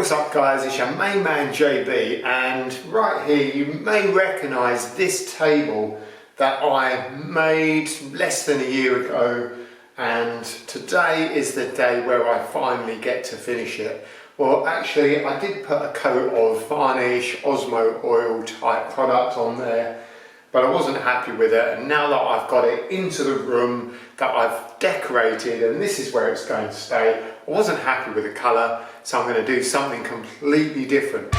what's up guys, it's your main man JB, and right here you may recognise this table that I made less than a year ago, and today is the day where I finally get to finish it. Well, actually I did put a coat of Varnish Osmo oil type product on there, but I wasn't happy with it, and now that I've got it into the room that I've decorated and this is where it's going to stay, I wasn't happy with the colour, so I'm going to do something completely different.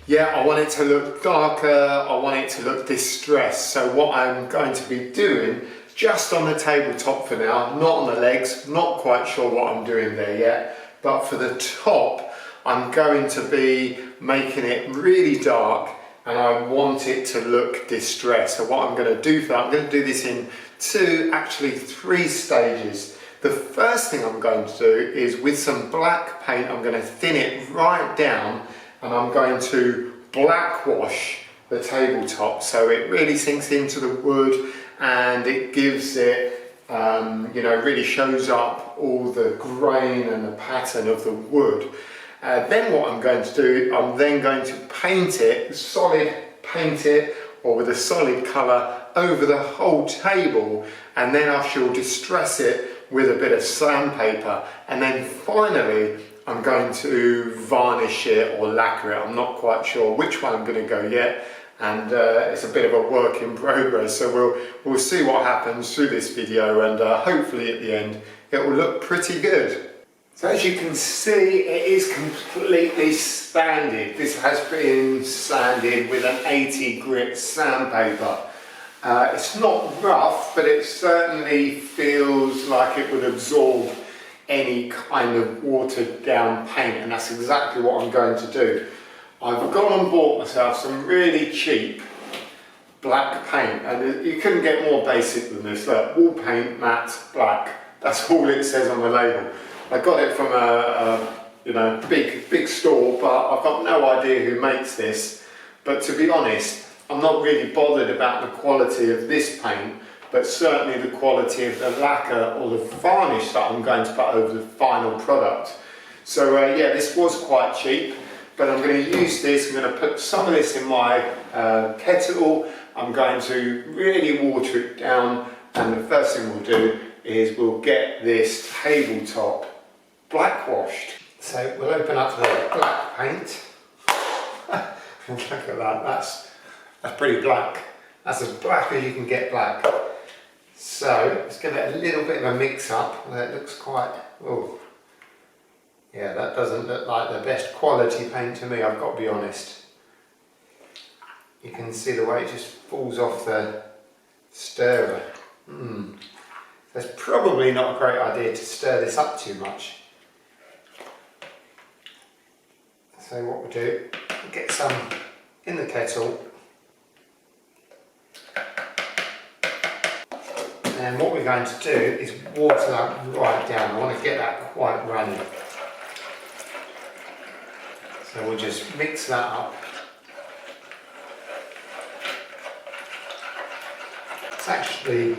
Yeah, I want it to look darker, I want it to look distressed, so what I'm going to be doing, just on the tabletop for now, not on the legs, not quite sure what I'm doing there yet, but for the top I'm going to be making it really dark, and I want it to look distressed. So what I'm going to do for that, I'm going to do this in three stages. The first thing I'm going to do is with some black paint, I'm going to thin it right down, and I'm going to black wash the tabletop so it really sinks into the wood and it gives it, really shows up all the grain and the pattern of the wood. Then what I'm going to do, I'm then going to paint it, paint it, or with a solid colour over the whole table, and then I shall distress it with a bit of sandpaper, and then finally I'm going to varnish it or lacquer it. I'm not quite sure which way I'm going to go yet, and it's a bit of a work in progress, so we'll see what happens through this video, and hopefully at the end it will look pretty good. So as you can see, it is completely sanded. This has been sanded with an 80 grit sandpaper. It's not rough, but it certainly feels like it would absorb any kind of watered down paint, and that's exactly what I'm going to do. I've gone and bought myself some really cheap black paint, and you couldn't get more basic than this. Look, wall paint, matte, black. That's all it says on the label. I got it from a big store, but I've got no idea who makes this. But to be honest, I'm not really bothered about the quality of this paint, but certainly the quality of the lacquer or the varnish that I'm going to put over the final product. So yeah, this was quite cheap, but I'm going to use this. I'm going to put some of this in my kettle. I'm going to really water it down, and the first thing we'll do is we'll get this tabletop black washed. So we'll open up the black paint. Look at that, that's pretty black. That's as black as you can get black. So let's give it a little bit of a mix up. That looks quite, oh yeah, that doesn't look like the best quality paint to me, I've got to be honest. You can see the way it just falls off the stirrer. It's probably not a great idea to stir this up too much. So what we'll do, we'll get some in the kettle, and what we're going to do is water that right down. I want to get that quite runny. So we'll just mix that up. It's actually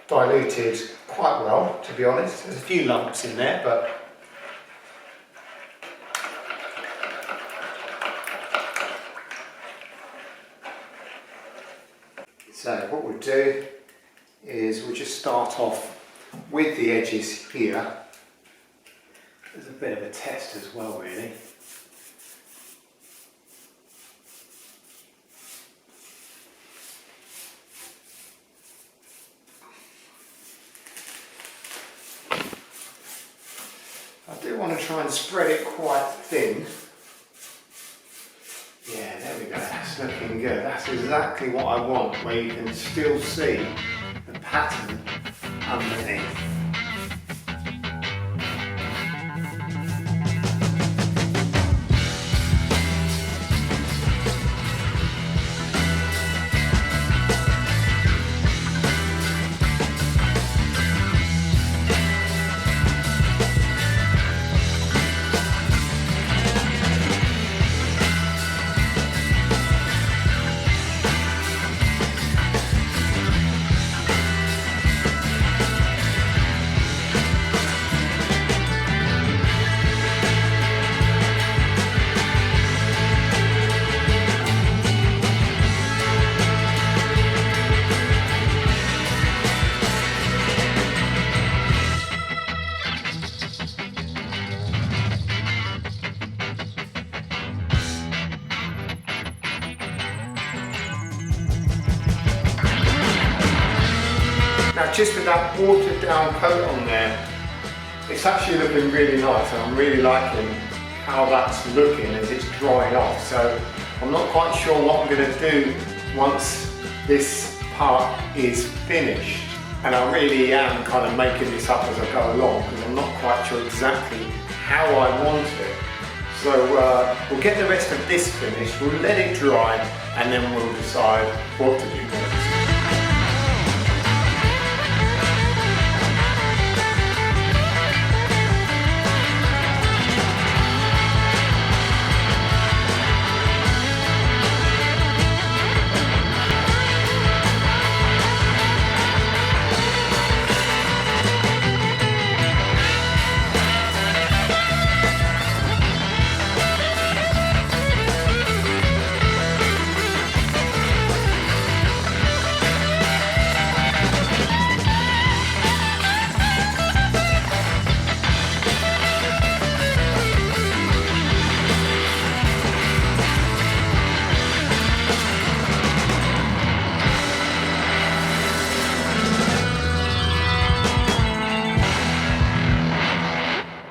diluted quite well, to be honest. There's a few lumps in there, but so what we'll do is we'll just start off with the edges here. There's a bit of a test as well, really. I do want to try and spread it quite thin. Yeah, there we go, that's looking good. That's exactly what I want, where you can still see the pattern underneath. just with that watered down coat on there, it's actually looking really nice, and I'm really liking how that's looking as it's drying off. So I'm not quite sure what I'm going to do once this part is finished, and I really am kind of making this up as I go along because I'm not quite sure exactly how I want it. So we'll get the rest of this finished, we'll let it dry, and then we'll decide what to do next.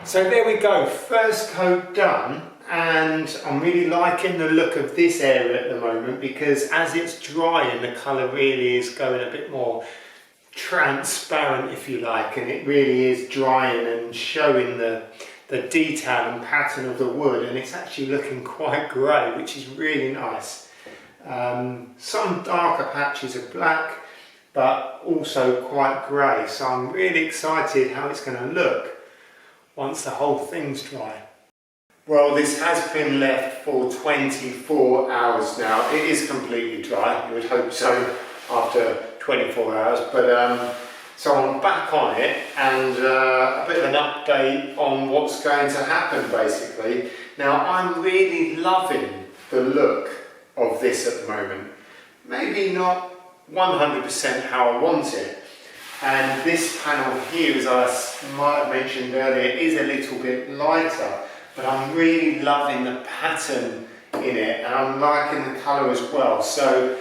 So there we go, first coat done, and I'm really liking the look of this area at the moment because as it's drying the colour really is going a bit more transparent, if you like, and it really is drying and showing the detail and pattern of the wood, and it's actually looking quite grey, which is really nice. Some darker patches of black, but also quite grey, so I'm really excited how it's going to look once the whole thing's dry. Well, this has been left for 24 hours now. It is completely dry, you would hope so after 24 hours, but so I'm back on it, and a bit of an update on what's going to happen basically. Now, I'm really loving the look of this at the moment. Maybe not 100% how I want it. And this panel here, as I might have mentioned earlier, is a little bit lighter, but I'm really loving the pattern in it, and I'm liking the colour as well. So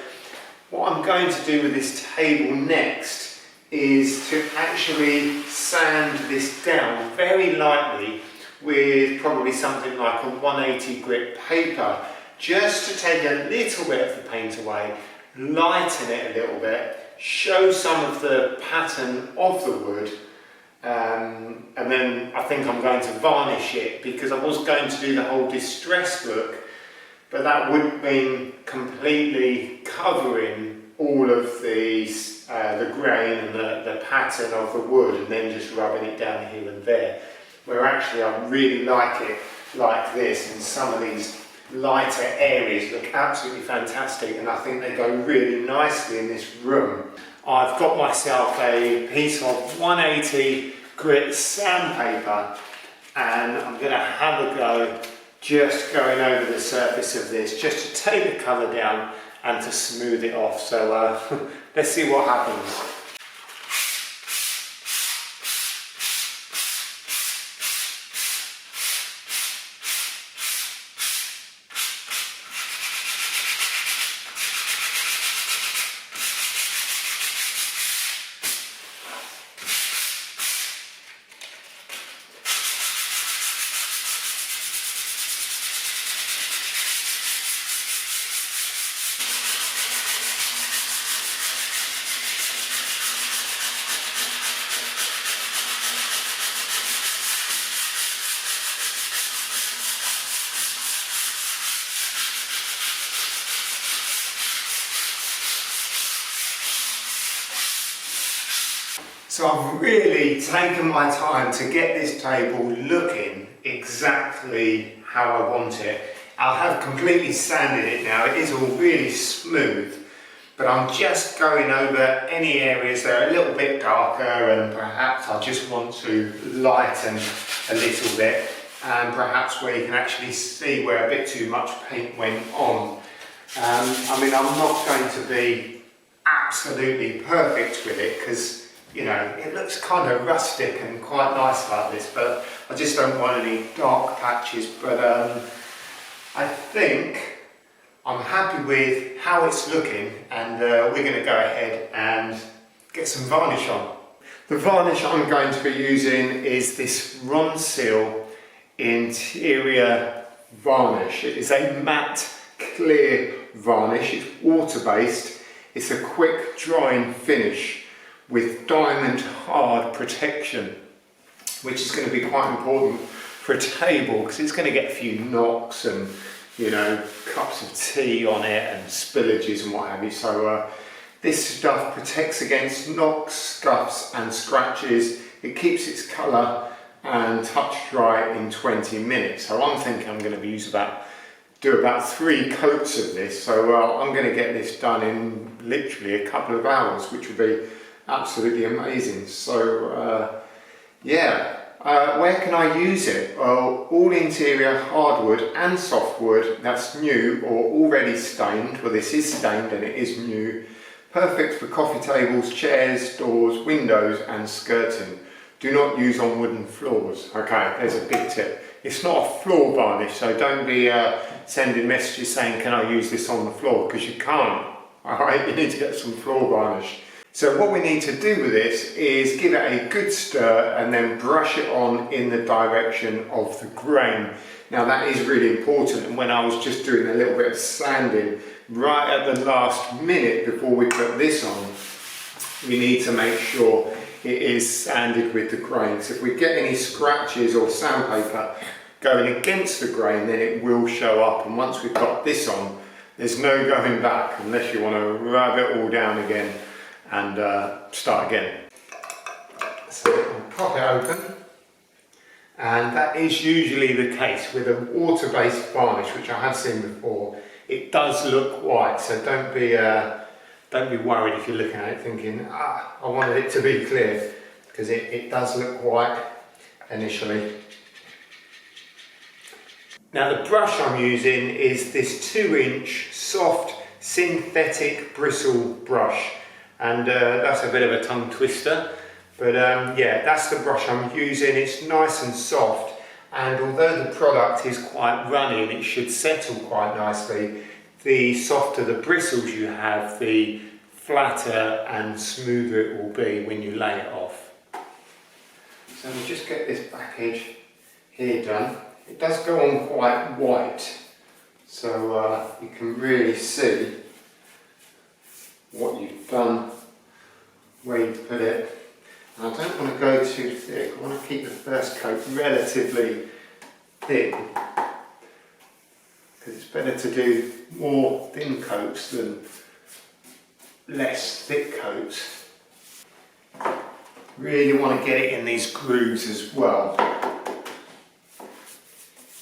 what I'm going to do with this table next is to actually sand this down very lightly with probably something like a 180 grit paper, just to take a little bit of the paint away, lighten it a little bit, show some of the pattern of the wood, and then I think I'm going to varnish it, because I was going to do the whole distressed look, but that would mean completely covering all of the grain and the pattern of the wood, and then just rubbing it down here and there, where actually I really like it like this, and some of these lighter areas look absolutely fantastic, and I think they go really nicely in this room. I've got myself a piece of 180 grit sandpaper, and I'm going to have a go just going over the surface of this, just to take the colour down and to smooth it off. So let's see what happens. So I've really taken my time to get this table looking exactly how I want it. I have completely sanded it now, it is all really smooth, but I'm just going over any areas that are a little bit darker, and perhaps I just want to lighten a little bit, and perhaps where you can actually see where a bit too much paint went on. I mean, I'm not going to be absolutely perfect with it, because you know, it looks kind of rustic and quite nice like this, but I just don't want any dark patches. But I think I'm happy with how it's looking, and we're going to go ahead and get some varnish on. The varnish I'm going to be using is this Ronseal interior varnish. It is a matte clear varnish. It's water based. It's a quick drying finish with Diamondhard protection, which is going to be quite important for a table because it's going to get a few knocks and, you know, cups of tea on it and spillages and what have you. So this stuff protects against knocks, scuffs and scratches. It keeps its colour and touch dry in 20 minutes. So I'm thinking I'm going to do about 3 coats of this. So I'm going to get this done in literally a couple of hours, which would be absolutely amazing. So yeah, where can I use it? Well, all interior hardwood and softwood that's new or already stained. Well, this is stained and it is new. Perfect for coffee tables, chairs, doors, windows and skirting. Do not use on wooden floors. Okay, there's a big tip. It's not a floor varnish, so don't be sending messages saying, can I use this on the floor? Because you can't. Alright, you need to get some floor varnish. So what we need to do with this is give it a good stir and then brush it on in the direction of the grain. Now that is really important, and when I was just doing a little bit of sanding right at the last minute before we put this on, we need to make sure it is sanded with the grain. So if we get any scratches or sandpaper going against the grain, then it will show up, and once we've got this on, there's no going back unless you want to rub it all down again and start again. So we'll pop it open, and that is usually the case with a water-based varnish, which I have seen before. It does look white, so don't be worried if you're looking at it thinking, I wanted it to be clear, because it does look white initially. Now the brush I'm using is this 2-inch soft synthetic bristle brush, and that's a bit of a tongue twister, but yeah, that's the brush I'm using. It's nice and soft, and although the product is quite runny and it should settle quite nicely, the softer the bristles you have, the flatter and smoother it will be when you lay it off. So we'll just get this package here done. It does go on quite white, so you can really see what you've done, where you put it. And I don't want to go too thick. I want to keep the first coat relatively thin, because it's better to do more thin coats than less thick coats. Really want to get it in these grooves as well,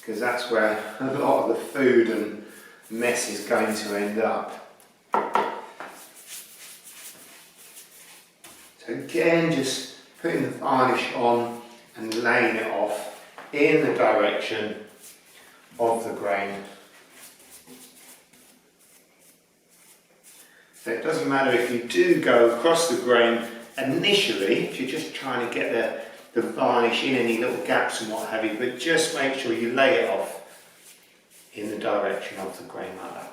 because that's where a lot of the food and mess is going to end up. So again, just putting the varnish on and laying it off in the direction of the grain. So it doesn't matter if you do go across the grain initially, if you're just trying to get the varnish in any little gaps and what have you, but just make sure you lay it off in the direction of the grain like that.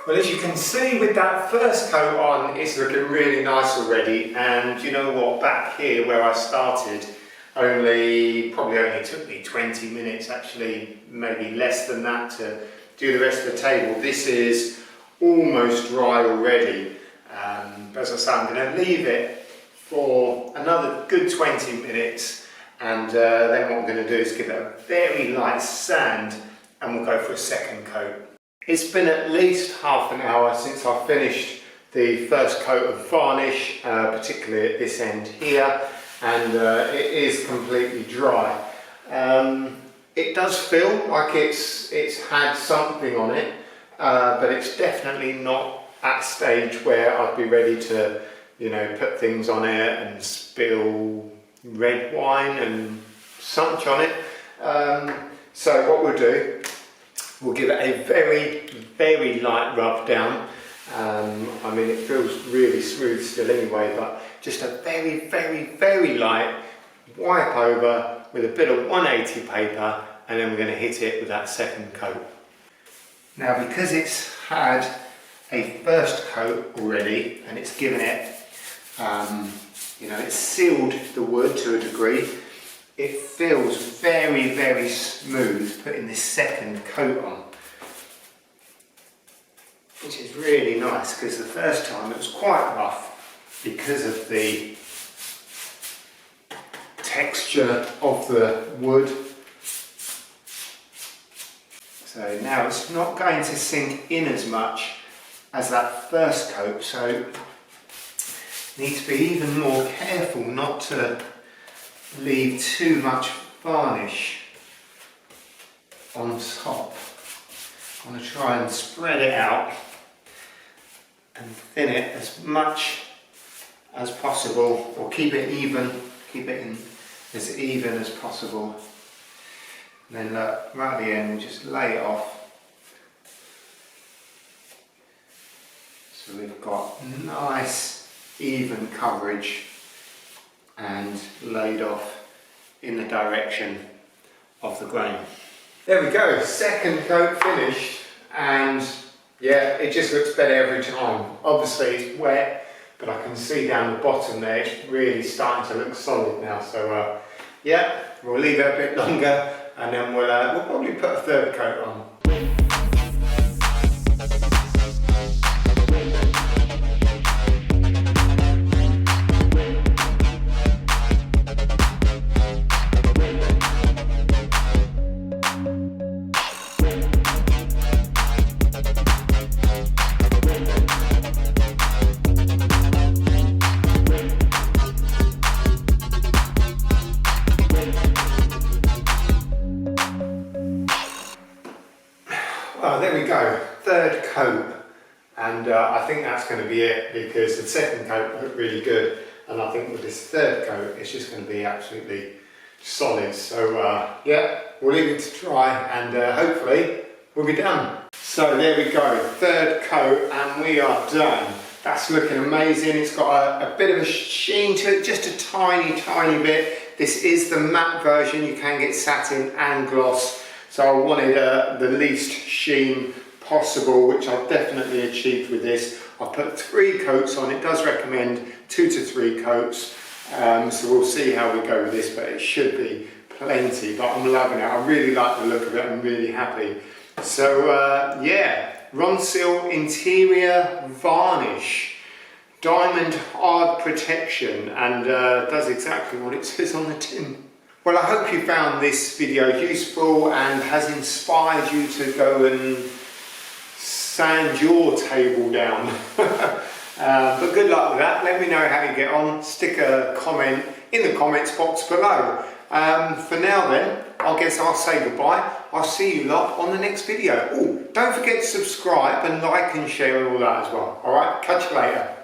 Well, as you can see with that first coat on, it's looking really nice already, and you know what, back here where I started, probably only took me 20 minutes, actually maybe less than that, to do the rest of the table. This is almost dry already. As I say, I'm going to leave it for another good 20 minutes, and then what I'm going to do is give it a very light sand, and we'll go for a second coat. It's been at least half an hour since I finished the first coat of varnish, particularly at this end here, and it is completely dry. It does feel like it's had something on it, but it's definitely not at a stage where I'd be ready to, you know, put things on it and spill red wine and such on it. So what we'll do, we'll give it a very, very light rub down. I mean, it feels really smooth still anyway, but just a very, very, very light wipe over with a bit of 180 paper, and then we're going to hit it with that second coat. Now, because it's had a first coat already and it's given it, you know, it's sealed the wood to a degree, it feels very, very smooth putting this second coat on, which is really nice, because the first time it was quite rough because of the texture of the wood. So now it's not going to sink in as much as that first coat, so need to be even more careful not to leave too much varnish on top. I'm going to try and spread it out and thin it as much as possible, or keep it even, keep it in as even as possible. And then look, right at the end, we'll just lay it off. So we've got nice even coverage and laid off in the direction of the grain. There we go, second coat finished, and yeah, it just looks better every time. Obviously it's wet, but I can see down the bottom there, it's really starting to look solid now. So yeah, we'll leave it a bit longer, and then we'll probably put a third coat on. Well, there we go, third coat, and I think that's going to be it, because the second coat looked really good, and I think with this third coat it's just going to be absolutely solid. So yeah, we'll leave it to dry, and hopefully we'll be done. So there we go, third coat, and we are done. That's looking amazing. It's got a bit of a sheen to it, just a tiny, tiny bit. This is the matte version. You can get satin and gloss. So I wanted the least sheen possible, which I've definitely achieved with this. I've put 3 coats on. It does recommend 2 to 3 coats. So we'll see how we go with this, but it should be plenty. But I'm loving it. I really like the look of it. I'm really happy. So yeah, Ronseal interior varnish, Diamondhard protection, and does exactly what it says on the tin. Well, I hope you found this video useful and has inspired you to go and sand your table down. But good luck with that. Let me know how you get on. Stick a comment in the comments box below. For now then, I guess I'll say goodbye. I'll see you lot on the next video. Oh, don't forget to subscribe and like and share and all that as well. Alright, catch you later.